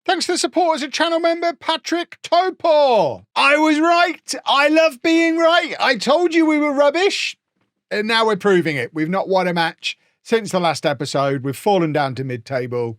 Thanks to the support as a channel member, Patrick Topor. I was right. I love being right. I told you we were rubbish. And now we're proving it. We've not won a match since the last episode. We've fallen down to mid-table.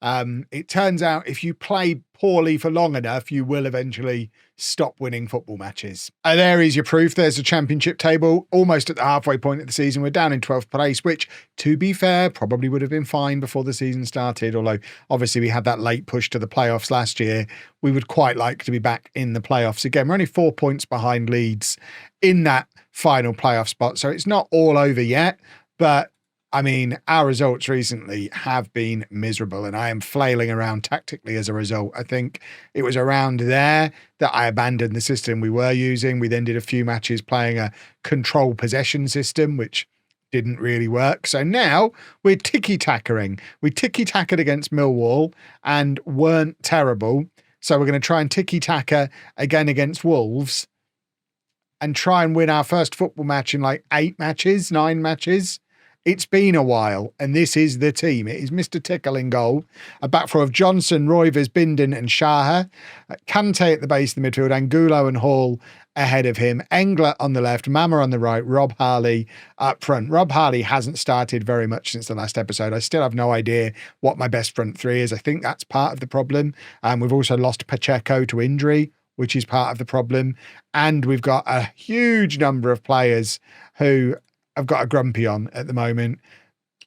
It turns out if you play poorly for long enough, you will eventually stop winning football matches. There is your proof. There's the championship table, almost at the halfway point of the season. We're down in 12th place, which, to be fair, probably would have been fine before the season started. Although, obviously, we had that late push to the playoffs last year. We would quite like to be back in the playoffs again. We're only 4 points behind Leeds in that final playoff spot. So it's not all over yet, but I mean, our results recently have been miserable, and I am flailing around tactically as a result. I think it was around there that I abandoned the system we were using. We then did a few matches playing a control possession system, which didn't really work. So now we're ticky-tackering. We ticky-tackered against Millwall and weren't terrible. So we're going to try and ticky-tacker again against Wolves and try and win our first football match in like 9 matches. It's been a while, and this is the team. It is Mr. Tickle in goal, a back four of Johnson, Roivers, Bindon and Shaha, Kante at the base of the midfield, Angulo and Hall ahead of him, Engler on the left, Mama on the right, Rob Harley up front. Rob Harley hasn't started very much since the last episode. I still have no idea what my best front three is. I think that's part of the problem. We've also lost Pacheco to injury, which is part of the problem. And we've got a huge number of players who I've got a grumpy on at the moment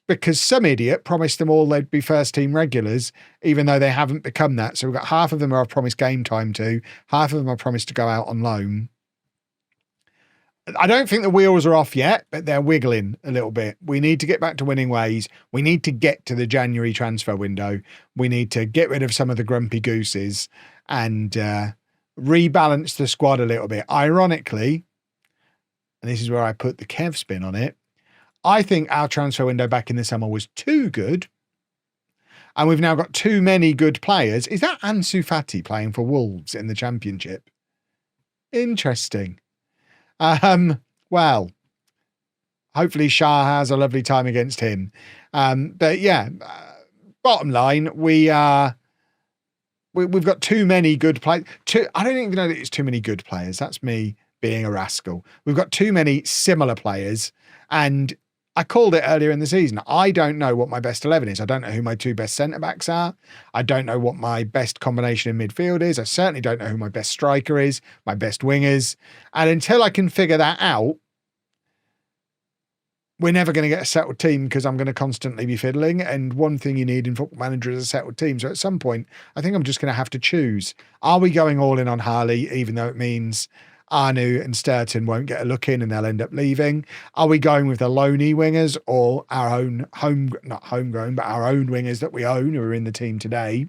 because some idiot promised them all they'd be first team regulars, even though they haven't become that. So we've got half of them who I've promised game time to, half of them I've promised to go out on loan. I don't think the wheels are off yet, but they're wiggling a little bit. We need to get back to winning ways. We need to get to the January transfer window. We need to get rid of some of the grumpy gooses and rebalance the squad a little bit. Ironically, and this is where I put the Kev spin on it, I think our transfer window back in the summer was too good. And we've now got too many good players. Is that Ansu Fati playing for Wolves in the Championship? Interesting. Well, hopefully Shah has a lovely time against him. But yeah, bottom line, we've got too many good players. I don't even know that it's too many good players. That's me being a rascal. We've got too many similar players, and I called it earlier in the season. I don't know what my best 11 is. I don't know who my two best centre-backs are. I don't know what my best combination in midfield is. I certainly don't know who my best striker is, my best wingers. And until I can figure that out, we're never going to get a settled team because I'm going to constantly be fiddling. And one thing you need in Football Manager is a settled team. So at some point, I think I'm just going to have to choose. Are we going all in on Harley, even though it means Anu and Sturton won't get a look in and they'll end up leaving? Are we going with the loanee wingers or our own not homegrown, but our own wingers that we own who are in the team today?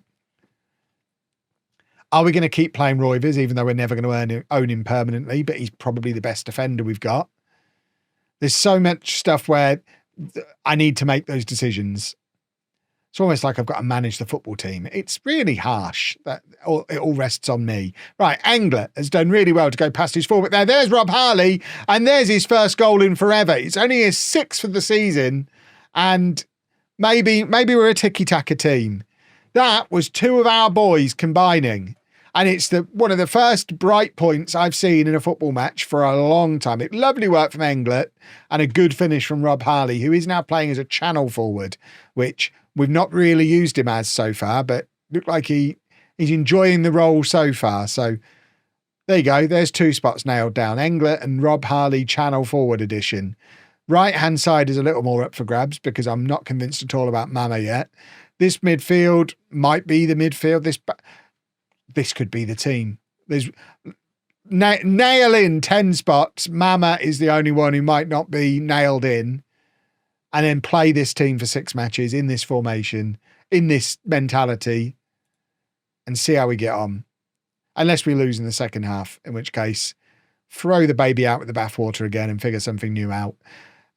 Are we going to keep playing Roivers, even though we're never going to own him permanently, but he's probably the best defender we've got? There's so much stuff where I need to make those decisions. It's almost like I've got to manage the football team. It's really harsh that it all rests on me. Right, Engler has done really well to go past his forward there. There's Rob Harley, and there's his first goal in forever. It's only his 6th for the season, and maybe we're a ticky-tacker team. That was 2 of our boys combining, and it's one of the first bright points I've seen in a football match for a long time. Lovely work from Engler, and a good finish from Rob Harley, who is now playing as a channel forward, which we've not really used him as so far, but looked like he's enjoying the role so far. So there you go. There's 2 spots nailed down. Engler and Rob Harley channel forward edition. Right-hand side is a little more up for grabs because I'm not convinced at all about Mama yet. This midfield might be the midfield. This could be the team. There's nail in 10 spots. Mama is the only one who might not be nailed in. And then play this team for 6 matches in this formation, in this mentality, and see how we get on. Unless we lose in the second half, in which case, throw the baby out with the bathwater again and figure something new out.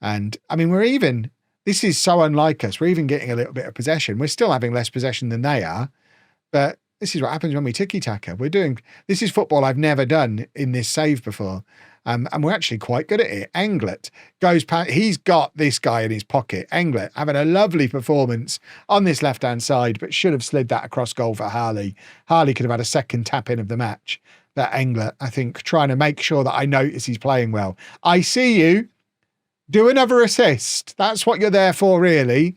And I mean, this is so unlike us. We're even getting a little bit of possession. We're still having less possession than they are, but this is what happens when we ticky-tacker. This is football I've never done in this save before. And we're actually quite good at it. Englet goes past, he's got this guy in his pocket. Englet having a lovely performance on this left-hand side, but should have slid that across goal for Harley. Harley could have had a second tap-in of the match. That Englet, I think, trying to make sure that I notice he's playing well. I see you. Do another assist. That's what you're there for, really.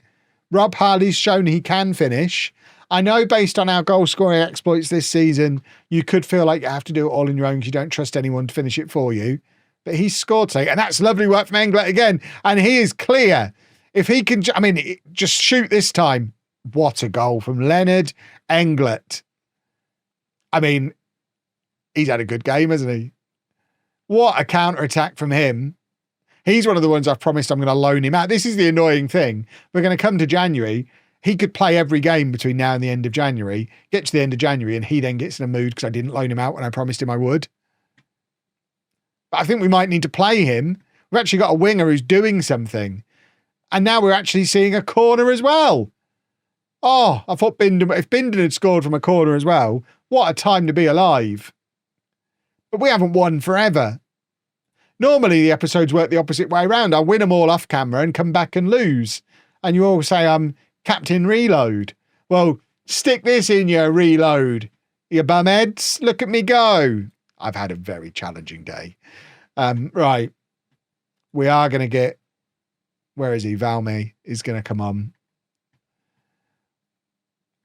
Rob Harley's shown he can finish. I know based on our goal-scoring exploits this season, you could feel like you have to do it all on your own because you don't trust anyone to finish it for you. But he's scored today, and that's lovely work from Englet again. And he is clear. If he can, I mean, just shoot this time. What a goal from Leonard Englet. I mean, he's had a good game, hasn't he? What a counter-attack from him. He's one of the ones I've promised I'm going to loan him out. This is the annoying thing. We're going to come to January. He could play every game between now and the end of January, get to the end of January, and he then gets in a mood because I didn't loan him out when I promised him I would. But I think we might need to play him. We've actually got a winger who's doing something. And now we're actually seeing a corner as well. Oh, I thought if Bindon had scored from a corner as well, what a time to be alive. But we haven't won forever. Normally the episodes work the opposite way around. I win them all off camera and come back and lose. And you all say I'm Captain Reload. Well, stick this in your reload, you bumheads. Look at me go. I've had a very challenging day. Right. We are going to get... Where is he? Valmy is going to come on.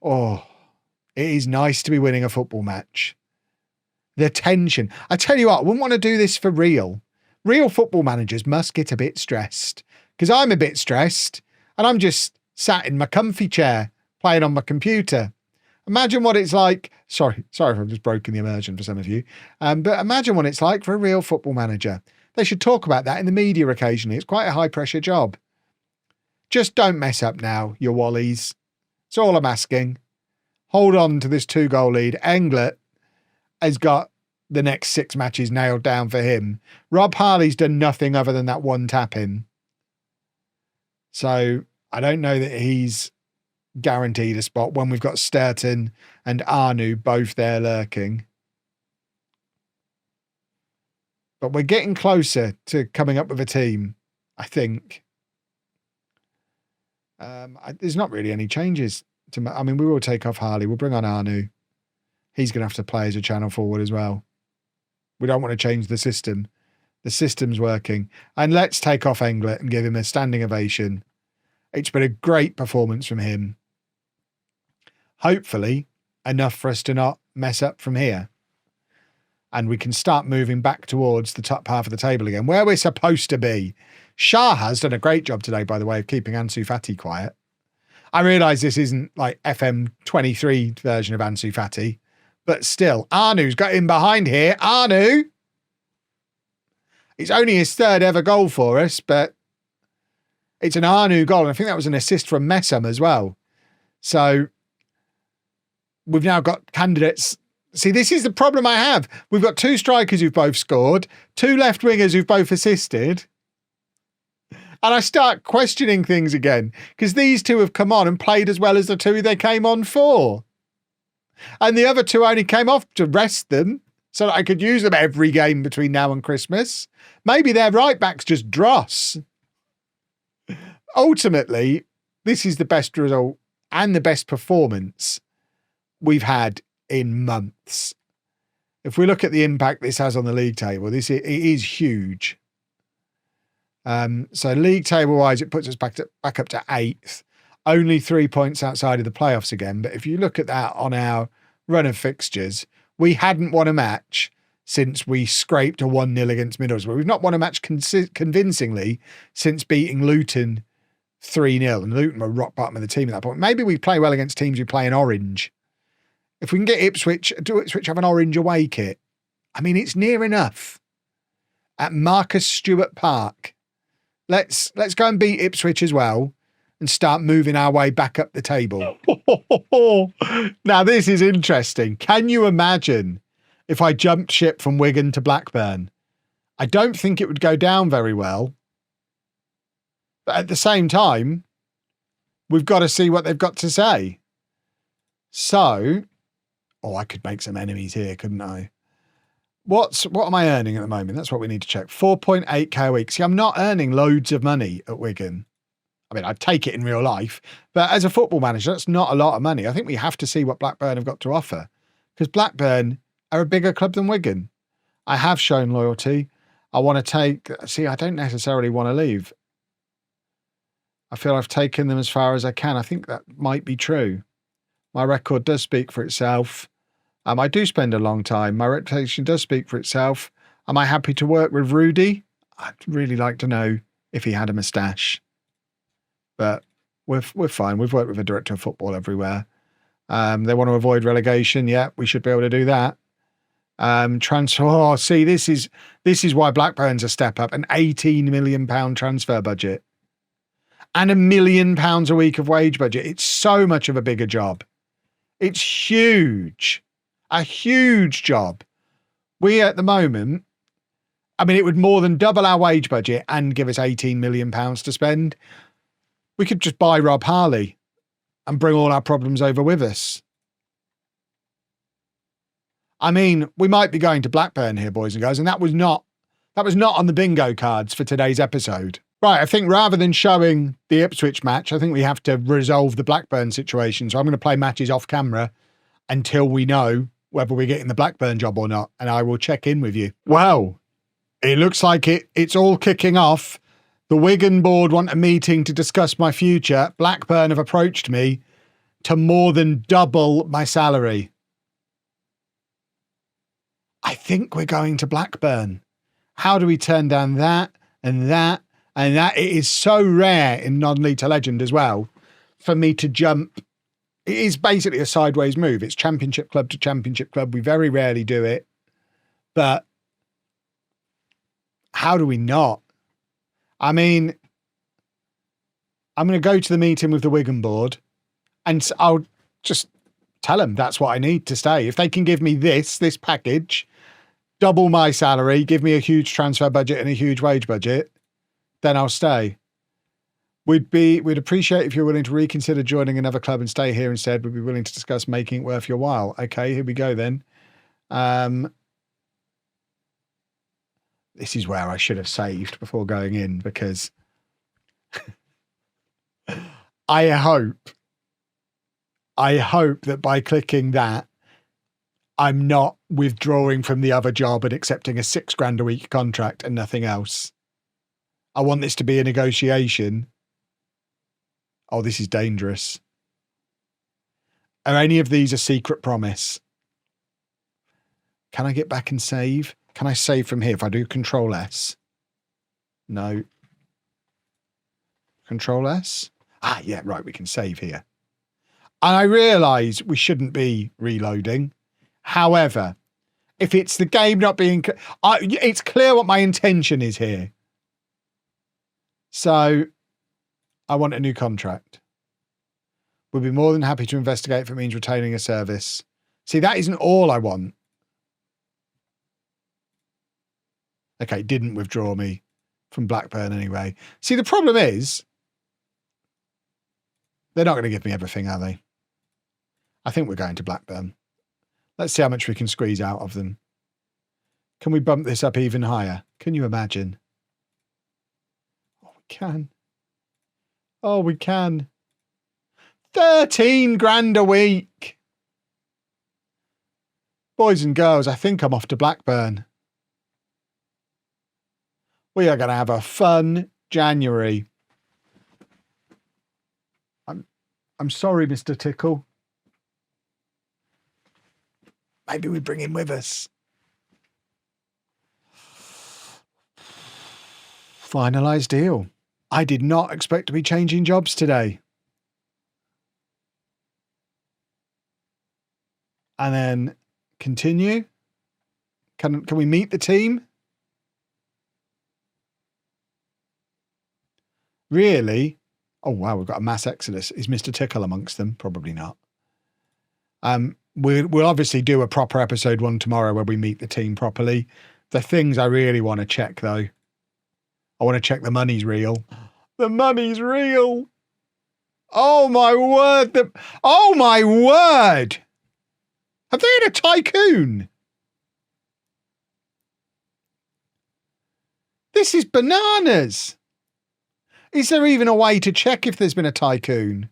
Oh, it is nice to be winning a football match. The tension. I tell you what, I wouldn't want to do this for real. Real football managers must get a bit stressed because I'm a bit stressed and I'm just sat in my comfy chair playing on my computer. Imagine what it's like. Sorry if I've just broken the immersion for some of you. But imagine what it's like for a real football manager. They should talk about that in the media occasionally. It's quite a high pressure job. Just don't mess up now, you wallies. That's all I'm asking. Hold on to this 2-goal lead. Englet has got the next 6 matches nailed down for him. Rob Harley's done nothing other than that one tap-in. So I don't know that he's guaranteed a spot when we've got Sturton and Arnu both there lurking. But we're getting closer to coming up with a team, I think. There's not really any changes. I mean, we will take off Harley. We'll bring on Arnu. He's going to have to play as a channel forward as well. We don't want to change the system. The system's working. And let's take off Englet and give him a standing ovation. It's been a great performance from him. Hopefully, enough for us to not mess up from here. And we can start moving back towards the top half of the table again, where we're supposed to be. Shah has done a great job today, by the way, of keeping Ansu Fati quiet. I realise this isn't like FM23 version of Ansu Fati, but still, Arnu's got him behind here. Arnu! It's only his 3rd ever goal for us, but it's an Arnu goal. And I think that was an assist from Messam as well. So we've now got candidates. See, this is the problem I have. We've got 2 strikers who've both scored, 2 left wingers who've both assisted. And I start questioning things again because these 2 have come on and played as well as the 2 they came on for. And the other 2 only came off to rest them so that I could use them every game between now and Christmas. Maybe their right back's just dross. Ultimately, this is the best result and the best performance we've had in months. If we look at the impact this has on the league table, it is huge. So league table wise, it puts us back up to 8th, only 3 points outside of the playoffs again. But if you look at that on our run of fixtures, we hadn't won a match since we scraped a 1-0 against Middlesbrough. We've not won a match convincingly since beating Luton 3-0, and Luton were rock bottom of the team at that point. Maybe we play well against teams who play in orange. If we can get Ipswich have an orange away kit, I mean, it's near enough. At Marcus Stewart Park. Let's go and beat Ipswich as well and start moving our way back up the table. Now, this is interesting. Can you imagine if I jumped ship from Wigan to Blackburn? I don't think it would go down very well. But at the same time, we've got to see what they've got to say. So, I could make some enemies here, couldn't I? What am I earning at the moment? That's what we need to check. 4.8k a week. See, I'm not earning loads of money at Wigan. I mean, I'd take it in real life, but as a football manager, that's not a lot of money. I think we have to see what Blackburn have got to offer, because Blackburn are a bigger club than Wigan. I have shown loyalty. I want to I don't necessarily want to leave. I feel I've taken them as far as I can. I think that might be true. My record does speak for itself. I do spend a long time. My reputation does speak for itself. Am I happy to work with Rudy? I'd really like to know if he had a moustache. But we're fine. We've worked with a director of football everywhere. They want to avoid relegation. Yeah, we should be able to do that. Transfer. Oh, see, this is why Blackburn's a step up. An £18 million transfer budget and £1 million a week of wage budget. It's so much of a bigger job. It's huge. A huge job. We at the moment, I mean, it would more than double our wage budget and give us £18 million to spend. We could just buy Rob Harley and bring all our problems over with us. I mean, we might be going to Blackburn here, boys and girls, and that was not on the bingo cards for today's episode. Right, I think rather than showing the Ipswich match, I think we have to resolve the Blackburn situation. So I'm going to play matches off camera until we know whether we're getting the Blackburn job or not, and I will check in with you. Well, it looks like it's all kicking off. The Wigan board want a meeting to discuss my future. Blackburn have approached me to more than double my salary. I think we're going to Blackburn. How do we turn down that and that and that? It is so rare in non-league to legend as well for me to jump. It is basically a sideways move. It's championship club to championship club. We very rarely do it. But how do we not? I mean, I'm going to go to the meeting with the Wigan board and I'll just tell them that's what I need to stay. If they can give me this package, double my salary, give me a huge transfer budget and a huge wage budget, then I'll stay. We'd appreciate if you're willing to reconsider joining another club and stay here instead. We'd be willing to discuss making it worth your while. Okay, here we go then. This is where I should have saved before going in, because I hope that by clicking that, I'm not withdrawing from the other job and accepting a £6,000 a week contract and nothing else. I want this to be a negotiation. Oh, this is dangerous. Are any of these a secret promise? Can I get back and save? Can I save from here if I do Control S? No. Control S? Ah, yeah, right, we can save here. And I realise we shouldn't be reloading. However, if it's the game not being... it's clear what my intention is here. So, I want a new contract. We'd be more than happy to investigate if it means retaining a service. See, that isn't all I want. Okay, didn't withdraw me from Blackburn anyway. See, the problem is, they're not going to give me everything, are they? I think we're going to Blackburn. Let's see how much we can squeeze out of them. Can we bump this up even higher? Can you imagine? Oh, we can. Oh, we can. 13 grand a week. Boys and girls, I think I'm off to Blackburn. We are going to have a fun January. I'm sorry, Mr. Tickle. Maybe we bring him with us. Finalised deal. I did not expect to be changing jobs today. And then continue. Can we meet the team? Really? Oh, wow, we've got a mass exodus. Is Mr. Tickle amongst them? Probably not. We'll obviously do a proper episode 1 tomorrow where we meet the team properly. The things I really want to check, though. I want to check the money's real. The money's real. Oh, my word. Oh, my word. Have they had a tycoon? This is bananas. Is there even a way to check if there's been a tycoon?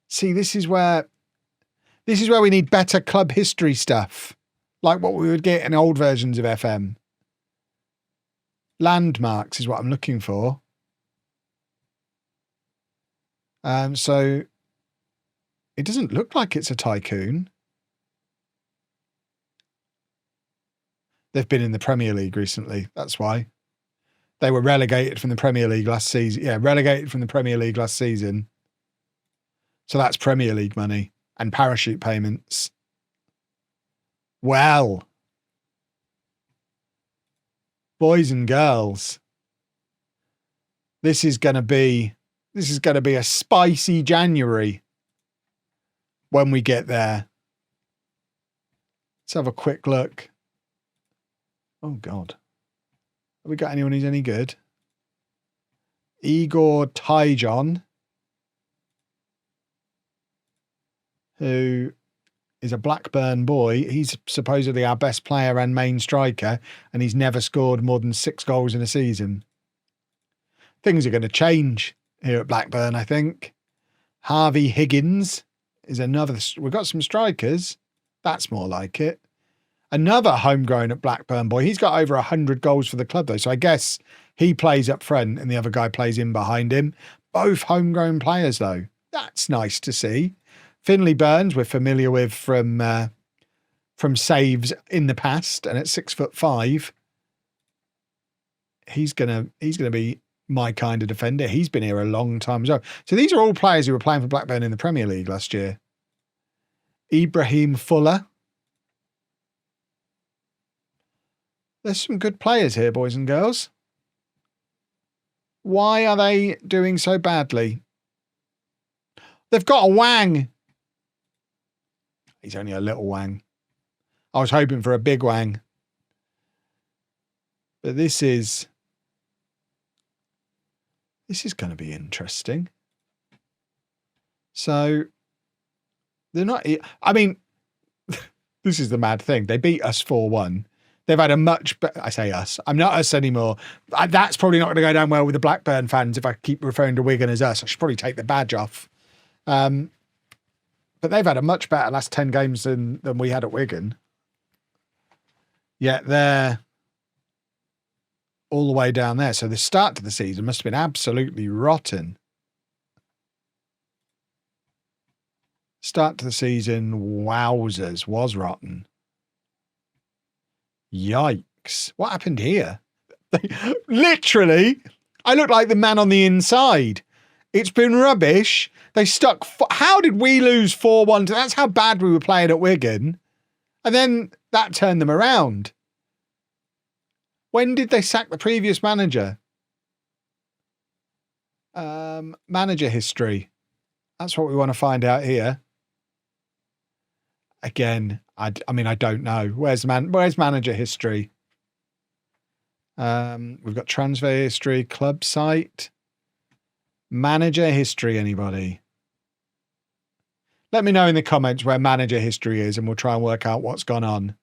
See, this is where we need better club history stuff, like what we would get in old versions of FM. Landmarks is what I'm looking for. So it doesn't look like it's a tycoon. They've been in the Premier League recently. That's why. They were relegated from the Premier League last season. Yeah, relegated from the Premier League last season. So that's Premier League money and parachute payments. Well, boys and girls, this is going to be a spicy January when we get there. Let's have a quick look. Oh, God. Have we got anyone who's any good? Igor Tyjon, who is a Blackburn boy. He's supposedly our best player and main striker, and he's never scored more than 6 goals in a season. Things are going to change here at Blackburn, I think. Harvey Higgins is another. We've got some strikers. That's more like it. Another homegrown at Blackburn boy. He's got over 100 goals for the club, though. So I guess he plays up front and the other guy plays in behind him. Both homegrown players, though. That's nice to see. Finley Burns, we're familiar with from saves in the past, and at 6'5", he's gonna be my kind of defender. He's been here a long time as well. So these are all players who were playing for Blackburn in the Premier League last year. Ibrahim Fuller. There's some good players here, boys and girls. Why are they doing so badly? They've got a Wang. He's only a little Wang. I was hoping for a big Wang. But this is going to be interesting. So, they're not... I mean, this is the mad thing. They beat us 4-1. They've had a much better... I say us. I'm not us anymore. That's probably not going to go down well with the Blackburn fans if I keep referring to Wigan as us. I should probably take the badge off. But they've had a much better last 10 games than we had at Wigan. Yet they're all the way down there. So the start to the season must have been absolutely rotten. Start to the season, wowzers, was rotten. Yikes. What happened here? Literally, I look like the man on the inside. It's been rubbish. They stuck... How did we lose 4-1? That's how bad we were playing at Wigan. And then that turned them around. When did they sack the previous manager? Manager history. That's what we want to find out here. Again, I mean, I don't know. Where's manager history? We've got transfer history, club site. Manager history, anybody? Let me know in the comments where manager history is and we'll try and work out what's gone on.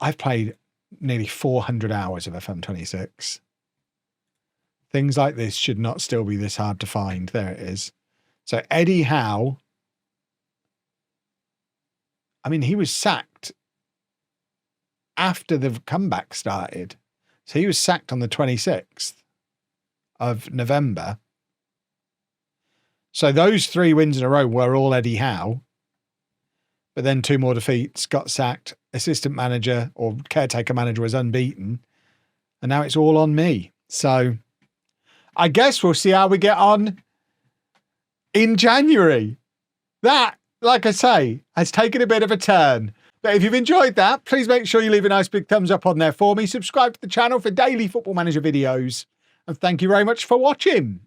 I've played nearly 400 hours of FM26. Things like this should not still be this hard to find. There it is. So Eddie Howe, I mean, he was sacked after the comeback started. So he was sacked on the 26th of November. So those 3 wins in a row were all Eddie Howe. But then 2 more defeats, got sacked. Assistant manager or caretaker manager was unbeaten. And now it's all on me. So I guess we'll see how we get on in January. That, like I say, has taken a bit of a turn. But if you've enjoyed that, please make sure you leave a nice big thumbs up on there for me. Subscribe to the channel for daily Football Manager videos. And thank you very much for watching.